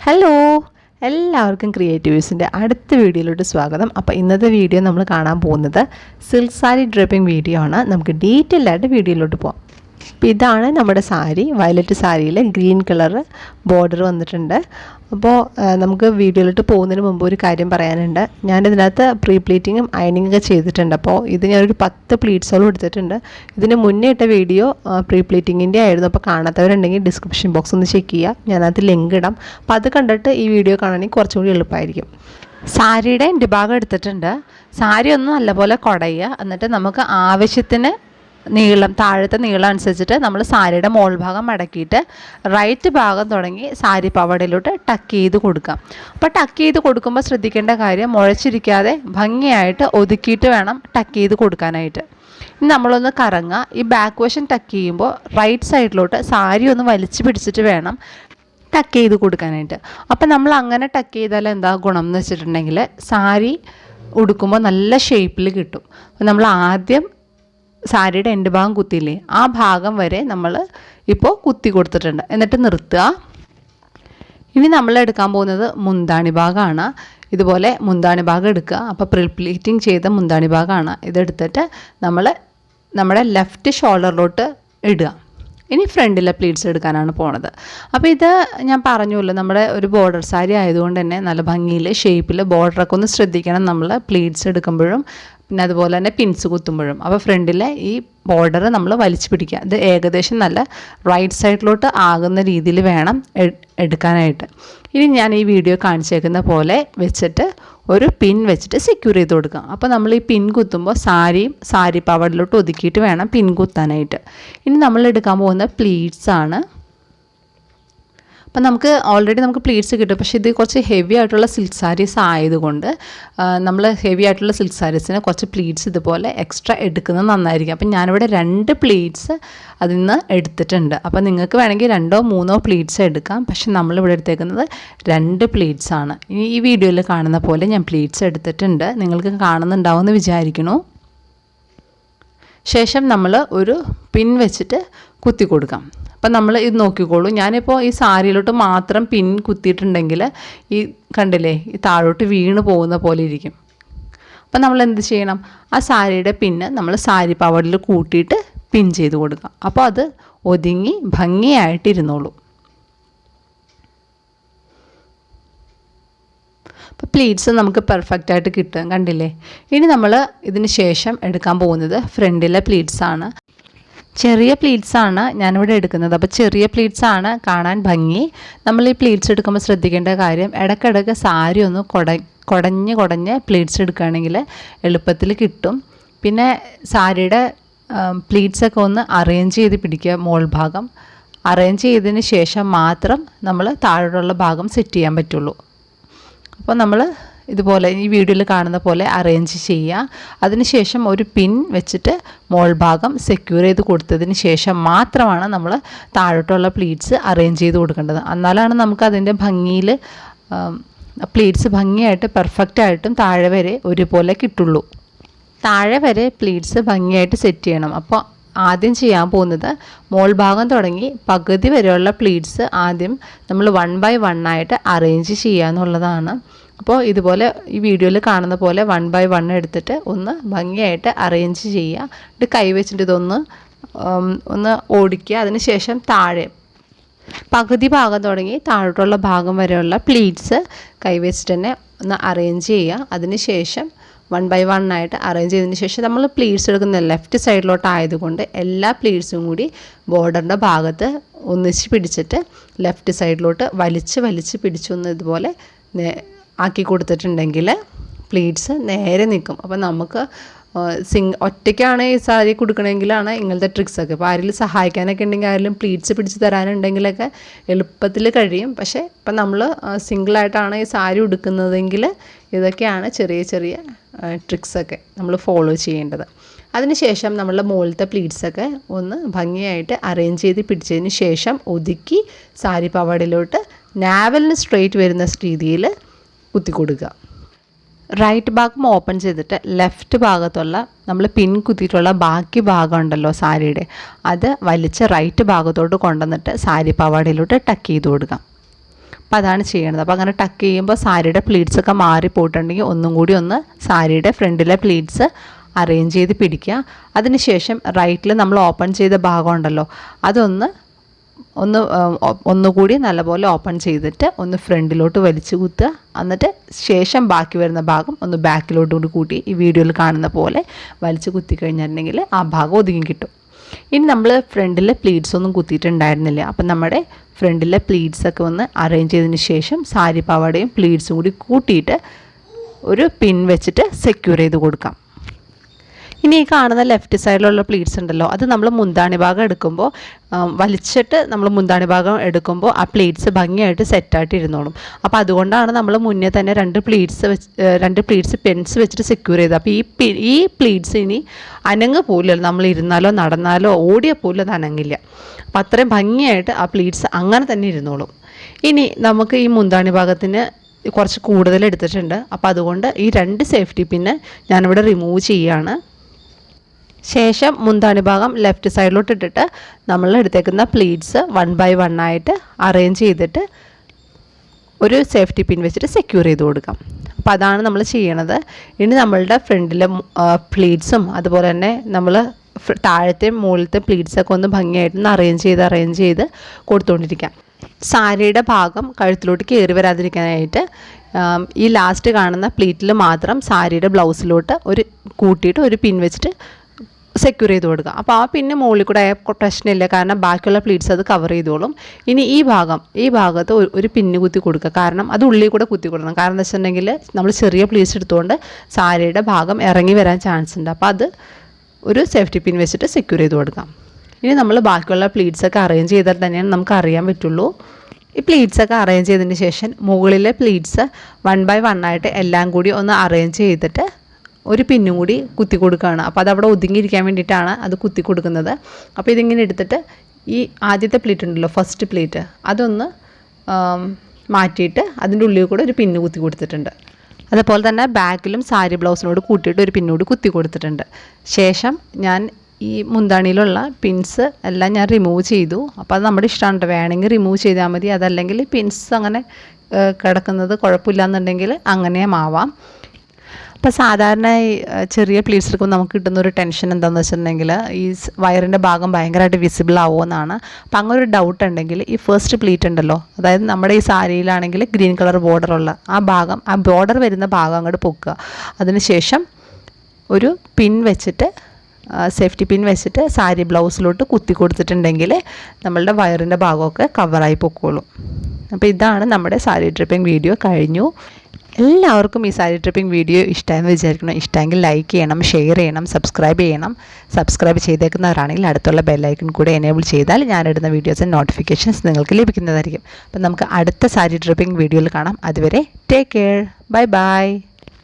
Hello, എല്ലാവർക്കും ക്രിയേറ്റീവ്സിൻ്റെ അടുത്ത വീഡിയോയിലോട്ട് സ്വാഗതം. അപ്പോൾ ഇന്നത്തെ വീഡിയോ നമ്മൾ കാണാൻ പോകുന്നത് സിൽക്ക് സാരി ഡ്രേപ്പിംഗ് വീഡിയോ ആണ്. നമുക്ക് ഡീറ്റെയിൽ ആയിട്ട് വീഡിയോയിലോട്ട് പോകാം. അപ്പോൾ ഇതാണ് നമ്മുടെ സാരി. വയലറ്റ് സാരിയിൽ ഗ്രീൻ കളർ ബോർഡർ വന്നിട്ടുണ്ട്. അപ്പോൾ നമുക്ക് വീഡിയോയിലോട്ട് പോകുന്നതിന് മുമ്പ് ഒരു കാര്യം പറയാനുണ്ട്. ഞാനിതിനകത്ത് പ്രീ പ്ലീറ്റിങ്ങും അയണിങ്ങും ഒക്കെ ചെയ്തിട്ടുണ്ട്. അപ്പോൾ ഇത് ഞാനൊരു 10 പ്ലീറ്റ്സോളം എടുത്തിട്ടുണ്ട്. ഇതിന് മുന്നേ ഇട്ട വീഡിയോ പ്രീ പ്ലീറ്റിങ്ങിൻ്റെ ആയിരുന്നു. അപ്പോൾ കാണാത്തവരുണ്ടെങ്കിൽ ഡിസ്ക്രിപ്ഷൻ ബോക്സ് ഒന്ന് ചെക്ക് ചെയ്യുക, ഞാനത് ലിങ്ക് ഇടാം. അപ്പോൾ അത് കണ്ടിട്ട് ഈ വീഡിയോ കാണണമെങ്കിൽ കുറച്ചും കൂടി എളുപ്പമായിരിക്കും. സാരിയുടെ എൻ്റെ ഭാഗം എടുത്തിട്ടുണ്ട്. സാരി ഒന്ന് നല്ലപോലെ കുടയുക, എന്നിട്ട് നമുക്ക് ആവശ്യത്തിന് നീളം, താഴത്തെ നീളം അനുസരിച്ചിട്ട് നമ്മൾ സാരിയുടെ മോൾ ഭാഗം മടക്കിയിട്ട് റൈറ്റ് ഭാഗം തുടങ്ങി സാരി പവടയിലോട്ട് ടക്ക് ചെയ്ത് കൊടുക്കാം. അപ്പോൾ ടക്ക് ചെയ്ത് കൊടുക്കുമ്പോൾ ശ്രദ്ധിക്കേണ്ട കാര്യം, മുഴച്ചിരിക്കാതെ ഭംഗിയായിട്ട് ഒതുക്കിയിട്ട് വേണം ടക്ക് ചെയ്ത് കൊടുക്കാനായിട്ട്. ഇനി നമ്മളൊന്ന് കറങ്ങുക. ഈ ബാക്ക് വശം ടക്ക് ചെയ്യുമ്പോൾ റൈറ്റ് സൈഡിലോട്ട് സാരി ഒന്ന് വലിച്ചു പിടിച്ചിട്ട് വേണം ടക്ക് ചെയ്ത് കൊടുക്കാനായിട്ട്. അപ്പം നമ്മൾ അങ്ങനെ ടക്ക് ചെയ്താൽ എന്താ ഗുണം എന്ന് വെച്ചിട്ടുണ്ടെങ്കിൽ, സാരി ഉടുക്കുമ്പോൾ നല്ല ഷേപ്പിൽ കിട്ടും. അപ്പം നമ്മൾ ആദ്യം സാരിയുടെ എൻ്റെ ഭാഗം കുത്തിയില്ലേ, ആ ഭാഗം വരെ നമ്മൾ ഇപ്പോൾ കുത്തി കൊടുത്തിട്ടുണ്ട്. എന്നിട്ട് നിർത്തുക. ഇനി നമ്മൾ എടുക്കാൻ പോകുന്നത് മുന്താണി ഭാഗമാണ്. ഇതുപോലെ മുന്താണി ഭാഗം എടുക്കുക. അപ്പോൾ പ്ലീറ്റിംഗ് ചെയ്ത മുന്താണി ഭാഗമാണ്. ഇതെടുത്തിട്ട് നമ്മൾ നമ്മുടെ ലെഫ്റ്റ് ഷോൾഡറിലോട്ട് ഇടുക. ഇനി ഫ്രണ്ടിലെ പ്ലീറ്റ്സ് എടുക്കാനാണ് പോണത്. അപ്പോൾ ഇത് ഞാൻ പറഞ്ഞല്ലോ, നമ്മുടെ ഒരു ബോർഡർ സാരി ആയതുകൊണ്ട് തന്നെ നല്ല ഭംഗിയിൽ ഷേപ്പിൽ ബോർഡറൊക്കെ ഒന്ന് ശ്രദ്ധിക്കണം നമ്മൾ പ്ലീറ്റ്സ് എടുക്കുമ്പോഴും, പിന്നെ അതുപോലെ തന്നെ പിൻസ് കുത്തുമ്പോഴും. അപ്പോൾ ഫ്രണ്ടിലെ ഈ ബോർഡർ നമ്മൾ വലിച്ചു പിടിക്കുക. ഇത് ഏകദേശം നല്ല റൈറ്റ് സൈഡിലോട്ട് ആകുന്ന രീതിയിൽ വേണം എടുക്കാനായിട്ട്. ഇനി ഞാൻ ഈ വീഡിയോ കാണിച്ചേക്കുന്ന പോലെ വെച്ചിട്ട് ഒരു പിൻ വെച്ചിട്ട് സെക്യൂർ ചെയ്ത് കൊടുക്കാം. അപ്പോൾ നമ്മൾ ഈ പിൻ കുത്തുമ്പോൾ സാരി പവടിലോട്ട് ഒതുക്കിയിട്ട് വേണം പിൻ കുത്താനായിട്ട്. ഇനി നമ്മൾ എടുക്കാൻ പോകുന്ന പ്ലീറ്റ്സ് ആണ്. അപ്പം നമുക്ക് പ്ലീറ്റ്സ് കിട്ടും. പക്ഷേ ഇത് കുറച്ച് ഹെവി ആയിട്ടുള്ള സിൽക്ക് സാരീസ് ആയതുകൊണ്ട് നമ്മൾ ഹെവി ആയിട്ടുള്ള സിൽക്ക് സാരീസിന് കുറച്ച് പ്ലീറ്റ്സ് ഇതുപോലെ എക്സ്ട്രാ എടുക്കുന്നത് നന്നായിരിക്കും. അപ്പം ഞാനിവിടെ 2 പ്ലീറ്റ്സ് അതിൽ നിന്ന് എടുത്തിട്ടുണ്ട്. അപ്പം നിങ്ങൾക്ക് വേണമെങ്കിൽ 2 or 3 പ്ലീറ്റ്സ് എടുക്കാം. പക്ഷെ നമ്മളിവിടെ എടുത്തേക്കുന്നത് 2 പ്ലീറ്റ്സ് ആണ്. ഇനി ഈ വീഡിയോയിൽ കാണുന്ന പോലെ ഞാൻ പ്ലീറ്റ്സ് എടുത്തിട്ടുണ്ട്. നിങ്ങൾക്ക് കാണുന്നുണ്ടാവുമെന്ന് വിചാരിക്കുന്നു. ശേഷം നമ്മൾ ഒരു പിൻ വെച്ചിട്ട് കുത്തി കൊടുക്കാം. അപ്പം നമ്മൾ ഇത് നോക്കിക്കോളൂ. ഞാനിപ്പോൾ ഈ സാരിയിലോട്ട് മാത്രം പിൻ കുത്തിയിട്ടുണ്ടെങ്കിൽ ഈ കണ്ടില്ലേ, ഈ താഴോട്ട് വീണ് പോകുന്ന പോലെ ഇരിക്കും. അപ്പം നമ്മൾ എന്ത് ചെയ്യണം, ആ സാരിയുടെ പിന്ന് നമ്മൾ സാരി പവടിൽ കൂട്ടിയിട്ട് പിൻ ചെയ്ത് കൊടുക്കാം. അപ്പോൾ അത് ഒതുങ്ങി ഭംഗിയായിട്ട് ഇരുന്നോളൂ. അപ്പോൾ പ്ലീറ്റ്സ് നമുക്ക് പെർഫെക്റ്റായിട്ട് കിട്ടും, കണ്ടില്ലേ. ഇനി നമ്മൾ ഇതിന് ശേഷം എടുക്കാൻ പോകുന്നത് ഫ്രണ്ടിലെ പ്ലീറ്റ്സ് ആണ്. ചെറിയ പ്ലീറ്റ്സ് ആണ് ഞാനിവിടെ എടുക്കുന്നത്. അപ്പോൾ ചെറിയ പ്ലീറ്റ്സ് ആണ് കാണാൻ ഭംഗി. നമ്മൾ ഈ പ്ലീറ്റ്സ് എടുക്കുമ്പോൾ ശ്രദ്ധിക്കേണ്ട കാര്യം, ഇടയ്ക്കിടയ്ക്ക് സാരി ഒന്ന് കുടഞ്ഞ് പ്ലീറ്റ്സ് എടുക്കുകയാണെങ്കിൽ എളുപ്പത്തിൽ കിട്ടും. പിന്നെ സാരിയുടെ പ്ലീറ്റ്സൊക്കെ ഒന്ന് അറേഞ്ച് ചെയ്ത് പിടിക്കുക. മോൾ ഭാഗം അറേഞ്ച് ചെയ്തതിന് ശേഷം മാത്രം നമ്മൾ താഴോട്ടുള്ള ഭാഗം സെറ്റ് ചെയ്യാൻ പറ്റുള്ളൂ. അപ്പോൾ നമ്മൾ ഇതുപോലെ ഈ വീഡിയോയിൽ കാണുന്ന പോലെ അറേഞ്ച് ചെയ്യുക. അതിനുശേഷം ഒരു പിൻ വെച്ചിട്ട് മോൾ ഭാഗം സെക്യൂർ ചെയ്ത് കൊടുത്തതിന് ശേഷം മാത്രമാണ് നമ്മൾ താഴോട്ടുള്ള പ്ലീറ്റ്സ് അറേഞ്ച് ചെയ്ത് കൊടുക്കേണ്ടത്. എന്നാലാണ് നമുക്ക് അതിൻ്റെ ഭംഗിയിൽ പ്ലീറ്റ്സ് ഭംഗിയായിട്ട് പെർഫെക്റ്റായിട്ടും താഴെ വരെ ഒരുപോലെ കിട്ടുള്ളൂ. താഴെ വരെ പ്ലീറ്റ്സ് ഭംഗിയായിട്ട് സെറ്റ് ചെയ്യണം. അപ്പോൾ ആദ്യം ചെയ്യാൻ പോകുന്നത്, മോൾ ഭാഗം തുടങ്ങി പകുതി വരെയുള്ള പ്ലീറ്റ്സ് ആദ്യം നമ്മൾ 1 by 1 ആയിട്ട് അറേഞ്ച് ചെയ്യുക എന്നുള്ളതാണ്. അപ്പോൾ ഇതുപോലെ ഈ വീഡിയോയിൽ കാണുന്ന പോലെ 1 by 1 എടുത്തിട്ട് ഒന്ന് ഭംഗിയായിട്ട് അറേഞ്ച് ചെയ്യുക. ഇത് കൈവച്ചിട്ട് ഇതൊന്ന് ഓടിക്കുക. അതിന് ശേഷം താഴെ പകുതി ഭാഗം തുടങ്ങി താഴോട്ടുള്ള ഭാഗം വരെയുള്ള പ്ലീറ്റ്സ് കൈവച്ചിട്ട് തന്നെ ഒന്ന് അറേഞ്ച് ചെയ്യുക. അതിന് ശേഷം 1 by 1 ആയിട്ട് അറേഞ്ച് ചെയ്തതിന് ശേഷം നമ്മൾ പ്ലീറ്റ്സ് എടുക്കുന്ന ലെഫ്റ്റ് സൈഡിലോട്ടായതുകൊണ്ട് എല്ലാ പ്ലീറ്റ്സും കൂടി ബോർഡറിൻ്റെ ഭാഗത്ത് ഒന്നിച്ച് പിടിച്ചിട്ട് ലെഫ്റ്റ് സൈഡിലോട്ട് വലിച്ച് പിടിച്ചൊന്ന് ഇതുപോലെ ആക്കി കൊടുത്തിട്ടുണ്ടെങ്കിൽ പ്ലീറ്റ്സ് നേരെ നിൽക്കും. അപ്പോൾ നമുക്ക് ഒറ്റയ്ക്കാണ് ഈ സാരി കൊടുക്കണമെങ്കിലാണ് ഇങ്ങനത്തെ ട്രിക്സൊക്കെ. ഇപ്പോൾ ആരെങ്കിലും സഹായിക്കാനൊക്കെ ഉണ്ടെങ്കിൽ ആരെങ്കിലും പ്ലീറ്റ്സ് പിടിച്ച് തരാനുണ്ടെങ്കിലൊക്കെ എളുപ്പത്തിൽ കഴിയും. പക്ഷേ ഇപ്പം നമ്മൾ സിംഗിളായിട്ടാണ് ഈ സാരി ഉടുക്കുന്നതെങ്കിൽ ഇതൊക്കെയാണ് ചെറിയ ട്രിക്സൊക്കെ നമ്മൾ ഫോളോ ചെയ്യേണ്ടത്. അതിനുശേഷം നമ്മൾ മുകളിലത്തെ പ്ലീറ്റ്സൊക്കെ ഒന്ന് ഭംഗിയായിട്ട് അറേഞ്ച് ചെയ്ത് പിടിച്ചതിന് ശേഷം ഒതുക്കി സാരി പവടിലോട്ട് നാവലിന് സ്ട്രെയിറ്റ് വരുന്ന രീതിയിൽ കുത്തി കൊടുക്കുക. റൈറ്റ് ഭാഗം ഓപ്പൺ ചെയ്തിട്ട് ലെഫ്റ്റ് ഭാഗത്തുള്ള നമ്മൾ പിൻ കുത്തിയിട്ടുള്ള ബാക്കി ഭാഗം ഉണ്ടല്ലോ സാരിയുടെ, അത് വലിച്ച് റൈറ്റ് ഭാഗത്തോട്ട് കൊണ്ടുവന്നിട്ട് സാരി പവാടയിലോട്ട് ടക്ക് ചെയ്ത് കൊടുക്കാം. അപ്പോൾ അതാണ് ചെയ്യണത്. അപ്പോൾ അങ്ങനെ ടക്ക് ചെയ്യുമ്പോൾ സാരിയുടെ പ്ലീറ്റ്സൊക്കെ മാറിപ്പോയിട്ടുണ്ടെങ്കിൽ ഒന്നും കൂടി ഒന്ന് സാരിയുടെ ഫ്രണ്ടിലെ പ്ലീറ്റ്സ് അറേഞ്ച് ചെയ്ത് പിടിക്കുക. അതിനുശേഷം റൈറ്റിൽ നമ്മൾ ഓപ്പൺ ചെയ്ത ഭാഗം ഉണ്ടല്ലോ, ഒന്നുകൂടി നല്ലപോലെ ഓപ്പൺ ചെയ്തിട്ട് ഒന്ന് ഫ്രണ്ടിലോട്ട് വലിച്ചു കുത്തുക. എന്നിട്ട് ശേഷം ബാക്കി വരുന്ന ഭാഗം ഒന്ന് ബാക്കിലോട്ട് കൂട്ടി ഈ വീഡിയോയിൽ കാണുന്ന പോലെ വലിച്ചു കുത്തി കഴിഞ്ഞിട്ടുണ്ടെങ്കിൽ ആ ഭാഗം ഒതുങ്ങി കിട്ടും. ഇനി നമ്മൾ ഫ്രണ്ടിലെ പ്ലീറ്റ്സ് ഒന്നും കുത്തിയിട്ടുണ്ടായിരുന്നില്ല. അപ്പം നമ്മുടെ ഫ്രണ്ടിലെ പ്ലീറ്റ്സൊക്കെ ഒന്ന് അറേഞ്ച് ചെയ്തതിന് ശേഷം സാരി പാവാടയും പ്ലീറ്റ്സും കൂടി കൂട്ടിയിട്ട് ഒരു പിൻ വെച്ചിട്ട് സെക്യൂർ ചെയ്ത് കൊടുക്കാം. ഇനി ഈ കാണുന്ന ലെഫ്റ്റ് സൈഡിലുള്ള പ്ലീറ്റ്സ് ഉണ്ടല്ലോ, അത് നമ്മൾ മുന്താണി ഭാഗം എടുക്കുമ്പോൾ വലിച്ചിട്ട് നമ്മൾ മുന്താണി ഭാഗം എടുക്കുമ്പോൾ ആ പ്ലീറ്റ്സ് ഭംഗിയായിട്ട് സെറ്റായിട്ട് ഇരുന്നോളും. അപ്പോൾ അതുകൊണ്ടാണ് നമ്മൾ മുന്നേ തന്നെ രണ്ട് പ്ലീറ്റ്സ് പെൻസ് വെച്ചിട്ട് സെക്യൂർ ചെയ്തത്. അപ്പോൾ ഈ പ്ലീറ്റ്സ് ഇനി അനങ്ങ് പോലും നമ്മൾ ഇരുന്നാലോ നടന്നാലോ ഓടിയാൽ പോലും അത് അനങ്ങില്ല. അപ്പോൾ അത്രയും ഭംഗിയായിട്ട് ആ പ്ലീറ്റ്സ് അങ്ങനെ തന്നെ ഇരുന്നോളും. ഇനി നമുക്ക് ഈ മുന്താണി ഭാഗത്തിന് കുറച്ച് കൂടുതൽ എടുത്തിട്ടുണ്ട്. അപ്പോൾ അതുകൊണ്ട് ഈ 2 സേഫ്റ്റി പിന്ന് ഞാനിവിടെ റിമൂവ് ചെയ്യുകയാണ്. ശേഷം മുന്താണി ഭാഗം ലെഫ്റ്റ് സൈഡിലോട്ട് ഇട്ടിട്ട് നമ്മൾ എടുത്തേക്കുന്ന പ്ലീറ്റ്സ് 1 by 1 ആയിട്ട് അറേഞ്ച് ചെയ്തിട്ട് ഒരു സേഫ്റ്റി പിൻ വെച്ചിട്ട് സെക്യൂർ ചെയ്ത് കൊടുക്കാം. അപ്പോൾ അതാണ് നമ്മൾ ചെയ്യണത്. ഇനി നമ്മളുടെ ഫ്രണ്ടിലെ പ്ലീറ്റ്സും അതുപോലെ തന്നെ നമ്മൾ താഴത്തെ മുകളിലത്തെ പ്ലീറ്റ്സൊക്കെ ഒന്ന് ഭംഗിയായിട്ടൊന്ന് അറേഞ്ച് ചെയ്ത് കൊടുത്തുകൊണ്ടിരിക്കാം. സാരിയുടെ ഭാഗം കഴുത്തിലോട്ട് കയറി വരാതിരിക്കാനായിട്ട് ഈ ലാസ്റ്റ് കാണുന്ന പ്ലീറ്റിൽ മാത്രം സാരിയുടെ ബ്ലൗസിലോട്ട് കൂട്ടിയിട്ട് ഒരു പിൻ വെച്ചിട്ട് സെക്യൂർ ചെയ്ത് കൊടുക്കുക. അപ്പോൾ ആ പിന്നെ മുകളിൽ കൂടെ പ്രശ്നമില്ല, കാരണം ബാക്കിയുള്ള പ്ലീറ്റ്സ് അത് കവർ ചെയ്തോളും. ഇനി ഈ ഭാഗത്ത് ഒരു പിന്ന് കുത്തി കൊടുക്കുക, കാരണം അത് ഉള്ളിൽ കൂടെ കുത്തി കൊടുക്കണം. കാരണം എന്താ വെച്ചിട്ടുണ്ടെങ്കിൽ നമ്മൾ ചെറിയ പ്ലീറ്റ്സ് എടുത്തുകൊണ്ട് സാരിയുടെ ഭാഗം ഇറങ്ങി വരാൻ ചാൻസ് ഉണ്ട്. അപ്പോൾ അത് ഒരു സേഫ്റ്റി പിൻ വെച്ചിട്ട് സെക്യൂർ ചെയ്ത് കൊടുക്കാം. ഇനി നമ്മൾ ബാക്കിയുള്ള പ്ലീറ്റ്സൊക്കെ അറേഞ്ച് ചെയ്താൽ തന്നെയാണ് നമുക്ക് അറിയാൻ പറ്റുള്ളൂ. ഈ പ്ലീറ്റ്സൊക്കെ അറേഞ്ച് ചെയ്തതിന് ശേഷം മുകളിലെ പ്ലീറ്റ്സ് 1 by 1 ആയിട്ട് എല്ലാം കൂടി ഒന്ന് അറേഞ്ച് ചെയ്തിട്ട് ഒരു പിന്നും കൂടി കുത്തി കൊടുക്കുകയാണ്. അപ്പോൾ അതവിടെ ഒതുങ്ങിയിരിക്കാൻ വേണ്ടിയിട്ടാണ് അത് കുത്തി കൊടുക്കുന്നത്. അപ്പോൾ ഇതിങ്ങനെ എടുത്തിട്ട് ഈ ആദ്യത്തെ പ്ലീറ്റ് ഉണ്ടല്ലോ, ഫസ്റ്റ് പ്ലീറ്റ്, അതൊന്ന് മാറ്റിയിട്ട് അതിൻ്റെ ഉള്ളിൽ കൂടെ ഒരു പിന്ന് കുത്തി കൊടുത്തിട്ടുണ്ട്. അതുപോലെ തന്നെ ബാക്കിലും സാരി ബ്ലൗസിനോട് കൂട്ടിയിട്ട് ഒരു പിന്നോട് കുത്തി കൊടുത്തിട്ടുണ്ട്. ശേഷം ഞാൻ ഈ മുന്താണിയിലുള്ള പിൻസ് എല്ലാം ഞാൻ റിമൂവ് ചെയ്തു. അപ്പോൾ അത് നമ്മുടെ ഇഷ്ടമാണ്, വേണമെങ്കിൽ റിമൂവ് ചെയ്താൽ മതി. അതല്ലെങ്കിൽ പിൻസ് അങ്ങനെ കിടക്കുന്നത് കുഴപ്പമില്ലാന്നുണ്ടെങ്കിൽ അങ്ങനെയും ആവാം. അപ്പോൾ സാധാരണ ചെറിയ പ്ലീറ്റ്സ് എടുക്കുമ്പോൾ നമുക്ക് കിട്ടുന്ന ഒരു ടെൻഷൻ എന്താണെന്ന് വെച്ചിട്ടുണ്ടെങ്കിൽ ഈ വയറിൻ്റെ ഭാഗം ഭയങ്കരമായിട്ട് വിസിബിൾ ആവുമെന്നാണ്. അപ്പോൾ അങ്ങനെ ഒരു ഡൗട്ട് ഉണ്ടെങ്കിൽ ഈ ഫസ്റ്റ് പ്ലീറ്റ് ഉണ്ടല്ലോ, അതായത് നമ്മുടെ ഈ സാരിയിലാണെങ്കിൽ ഗ്രീൻ കളർ ബോർഡറുള്ള ആ ഭാഗം, ആ ബോർഡർ വരുന്ന ഭാഗം അങ്ങോട്ട് പൊക്കുക. അതിനുശേഷം ഒരു പിൻ വെച്ചിട്ട് സേഫ്റ്റി പിൻ വെച്ചിട്ട് സാരി ബ്ലൗസിലോട്ട് കുത്തി കൊടുത്തിട്ടുണ്ടെങ്കിൽ നമ്മളുടെ വയറിൻ്റെ ഭാഗമൊക്കെ കവറായി പൊക്കോളും. അപ്പോൾ ഇതാണ് നമ്മുടെ സാരി ഡ്രിപ്പിംഗ് വീഡിയോ കഴിഞ്ഞു. എല്ലാവർക്കും ഈ സാരി ഡ്രിപ്പിംഗ് വീഡിയോ ഇഷ്ടമായെന്ന് വിചാരിക്കണം. ഇഷ്ടമെങ്കിൽ ലൈക്ക് ചെയ്യണം, ഷെയർ ചെയ്യണം, സബ്സ്ക്രൈബ് ചെയ്യണം. സബ്സ്ക്രൈബ് ചെയ്തേക്കുന്നവരാണെങ്കിൽ അടുത്തുള്ള ബെല്ലൈക്കൺ കൂടെ എനേബിൾ ചെയ്താൽ ഞാനിടുന്ന വീഡിയോസിൻ്റെ നോട്ടിഫിക്കേഷൻസ് നിങ്ങൾക്ക് ലഭിക്കുന്നതായിരിക്കും. അപ്പം നമുക്ക് അടുത്ത സാരി ഡ്രിപ്പിംഗ് വീഡിയോയിൽ കാണാം. അതുവരെ ടേക്ക് കെയർ, ബൈ ബൈ.